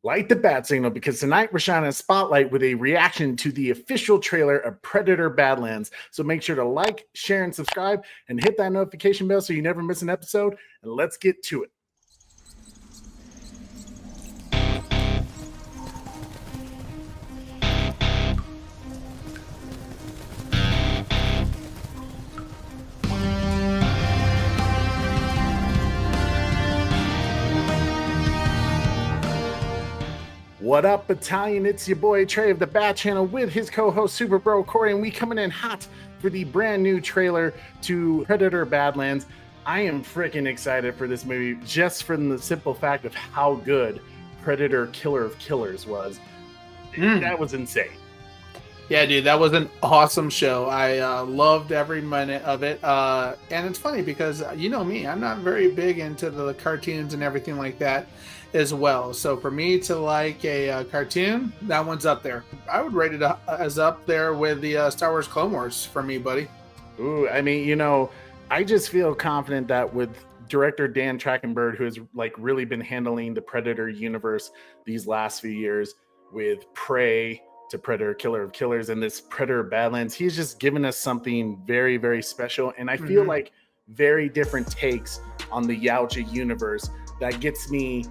light the bat signal, because tonight we're shining a spotlight with a reaction to the official trailer of Predator Badlands. So make sure to like, share, and subscribe, and hit that notification bell so you never miss an episode. And let's get to it. What up, Battalion? It's your boy Trey of the Bat Channel with his co-host Super Bro Corey, and we coming in hot for the brand new trailer to Predator Badlands. I am freaking excited for this movie just from the simple fact of how good Predator Killer of Killers was. That was insane. Yeah, dude, that was an awesome show. I loved every minute of it. And it's funny because you know me, I'm not very big into the cartoons and everything like that as well. So for me to like a cartoon, that one's up there. I would rate it as up there with the Star Wars Clone Wars for me, buddy. Ooh, I mean, you know, I just feel confident that with director Dan Trachtenberg, who has like really been handling the Predator universe these last few years with Prey to Predator Killer of Killers and this Predator Badlands, he's just given us something very, very special. And I feel like very different takes on the Yautja universe that gets me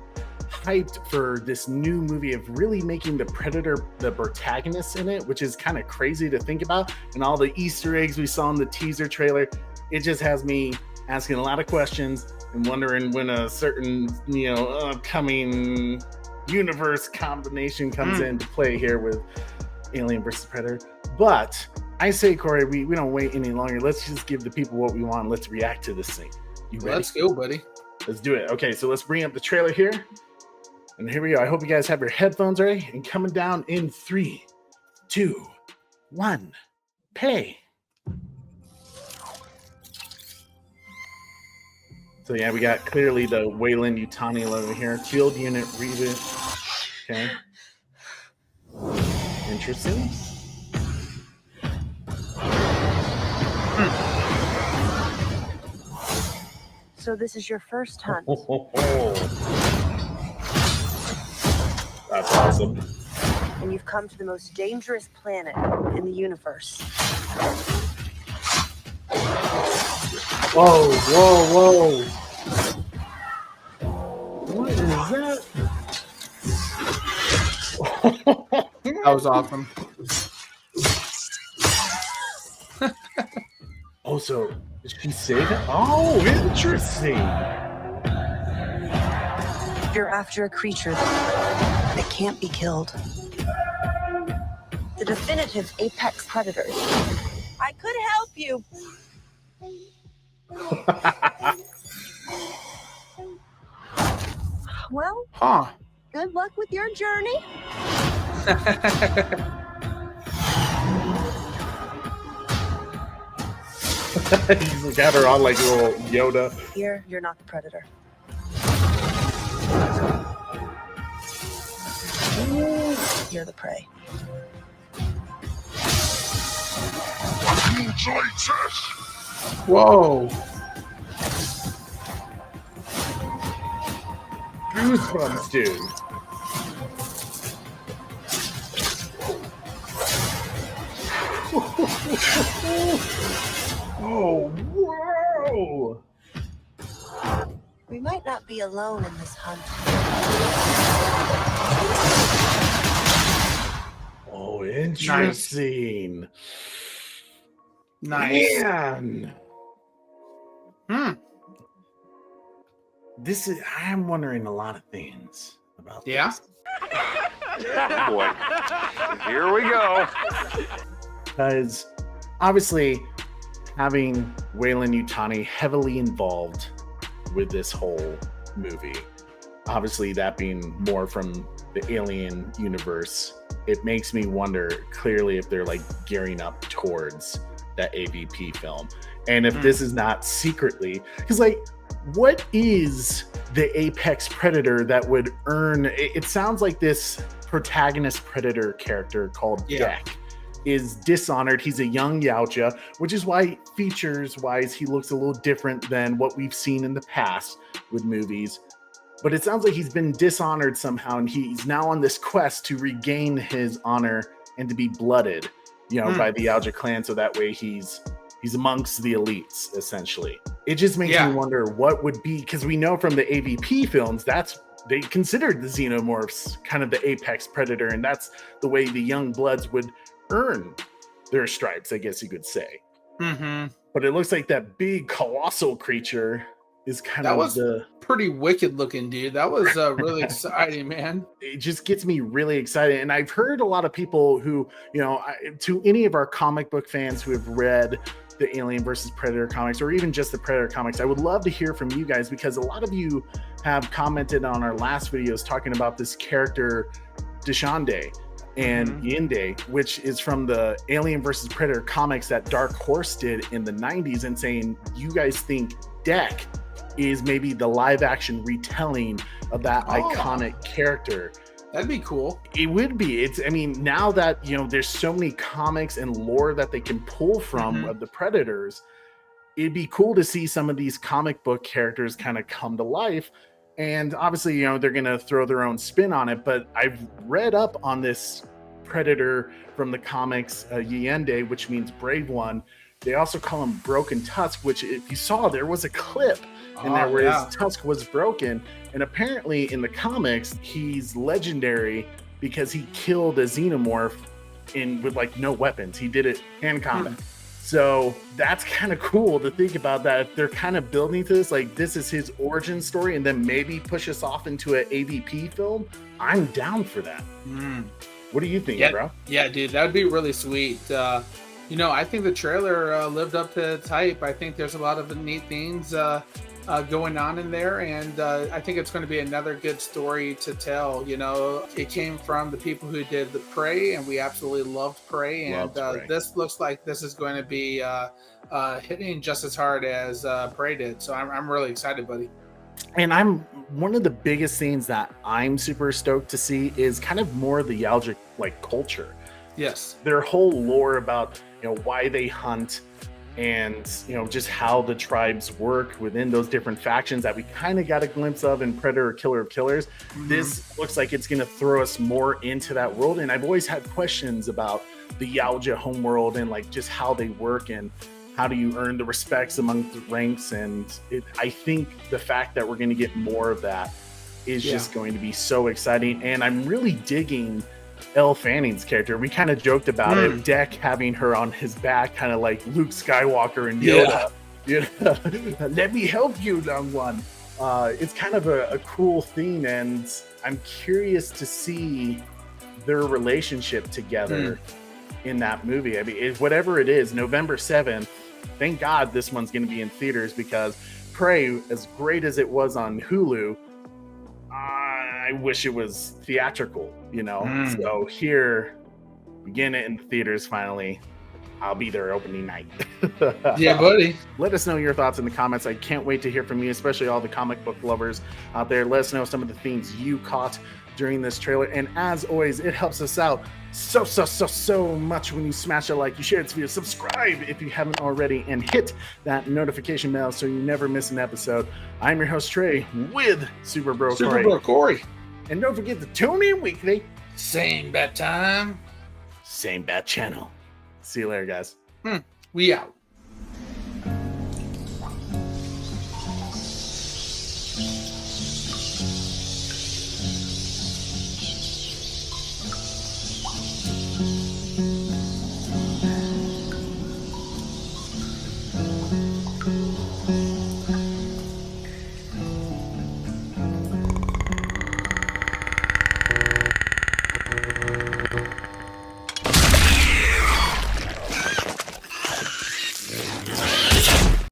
hyped for this new movie of really making the Predator the protagonist in it, which is kind of crazy to think about. And all the Easter eggs we saw in the teaser trailer, it just has me asking a lot of questions and wondering when a certain, you know, upcoming universe combination comes into play here with Alien versus Predator. But I say, Corey, we don't wait any longer. Let's just give the people what we want. Let's react to this thing. You ready? Let's go, buddy. Let's do it. Okay, so let's bring up the trailer here. And here we go. I hope you guys have your headphones ready. And coming down in 3, 2, 1, play. So yeah, we got clearly the Weyland-Yutani over here. Field unit reboot. Okay. Interesting. So this is your first hunt. That's awesome. And you've come to the most dangerous planet in the universe. Whoa, whoa, whoa. What is that? That was awesome. Oh, so did she say that? Oh, interesting. You're after a creature that can't be killed. The definitive apex predator. I could help you. Well, good luck with your journey. He's got her on like a little Yoda. Here, you're not the predator. You're the prey. Whoa. Goosebumps, dude. Oh, whoa. We might not be alone in this hunt. Oh, interesting. Nice. Man. This is, I'm wondering a lot of things about this. Oh boy. Here we go. Because obviously having Weyland-Yutani heavily involved with this whole movie, obviously that being more from the Alien universe, it makes me wonder clearly if they're like gearing up towards that AVP film. And if this is not secretly, because like, what is the apex predator that would earn, it sounds like this protagonist predator character called Gek is dishonored. He's a young Yautja, which is why features wise he looks a little different than what we've seen in the past with movies. But it sounds like he's been dishonored somehow, and he's now on this quest to regain his honor and to be blooded, by the Alger clan, so that way he's amongst the elites, essentially. It just makes me wonder what would be, because we know from the AVP films, they considered the xenomorphs kind of the apex predator, and that's the way the young bloods would earn their stripes, I guess you could say. Mm-hmm. But it looks like that big colossal creature is pretty wicked looking, dude. That was really exciting, man. It just gets me really excited. And I've heard a lot of people who, to any of our comic book fans who have read the Alien versus Predator comics, or even just the Predator comics, I would love to hear from you guys, because a lot of you have commented on our last videos talking about this character Deshande and Yinde, which is from the Alien versus Predator comics that Dark Horse did in the 90s, and saying you guys think Deck is maybe the live action retelling of that iconic character. That'd be cool. It would be. Now that, there's so many comics and lore that they can pull from of the Predators, it'd be cool to see some of these comic book characters kind of come to life. And obviously, they're going to throw their own spin on it. But I've read up on this Predator from the comics, Yende, which means brave one. They also call him Broken Tusk, which, if you saw, there was a clip in there where his tusk was broken. And apparently in the comics, he's legendary because he killed a xenomorph with like no weapons. He did it hand combat. So that's kind of cool to think about, that if they're kind of building to this, like this is his origin story, and then maybe push us off into an AVP film. I'm down for that. What do you think, bro? Yeah, dude, that would be really sweet. I think the trailer lived up to its hype. I think there's a lot of neat things going on in there, and I think it's going to be another good story to tell. It came from the people who did the Prey, and we absolutely loved Prey, and this looks like this is going to be hitting just as hard as Prey did. So I'm really excited, buddy. And one of the biggest things that I'm super stoked to see is kind of more of the Yalgic culture. Yes, their whole lore about why they hunt, and just how the tribes work within those different factions that we kind of got a glimpse of in Predator Killer of Killers. This looks like it's going to throw us more into that world, and I've always had questions about the Yalja homeworld and just how they work and how do you earn the respects among the ranks. And I think the fact that we're going to get more of that is just going to be so exciting. And I'm really digging Elle Fanning's character. We kind of joked about it, Deck having her on his back, kind of like Luke Skywalker and Yoda. Let me help you, young one. It's kind of a cool thing, and I'm curious to see their relationship together in that movie. Whatever it is, November 7th, thank God this one's going to be in theaters, because Prey, as great as it was on Hulu, I wish it was theatrical, So here, we get it in the theaters finally. I'll be there opening night. Yeah, buddy. Let us know your thoughts in the comments. I can't wait to hear from you, especially all the comic book lovers out there. Let us know some of the things you caught during this trailer. And as always, it helps us out so much when you smash a like, you share this video, subscribe if you haven't already, and hit that notification bell so you never miss an episode. I'm your host, Trey, with Super Bro Corey. And don't forget to tune in weekly. Same bat time. Same bat channel. See you later, guys. We out.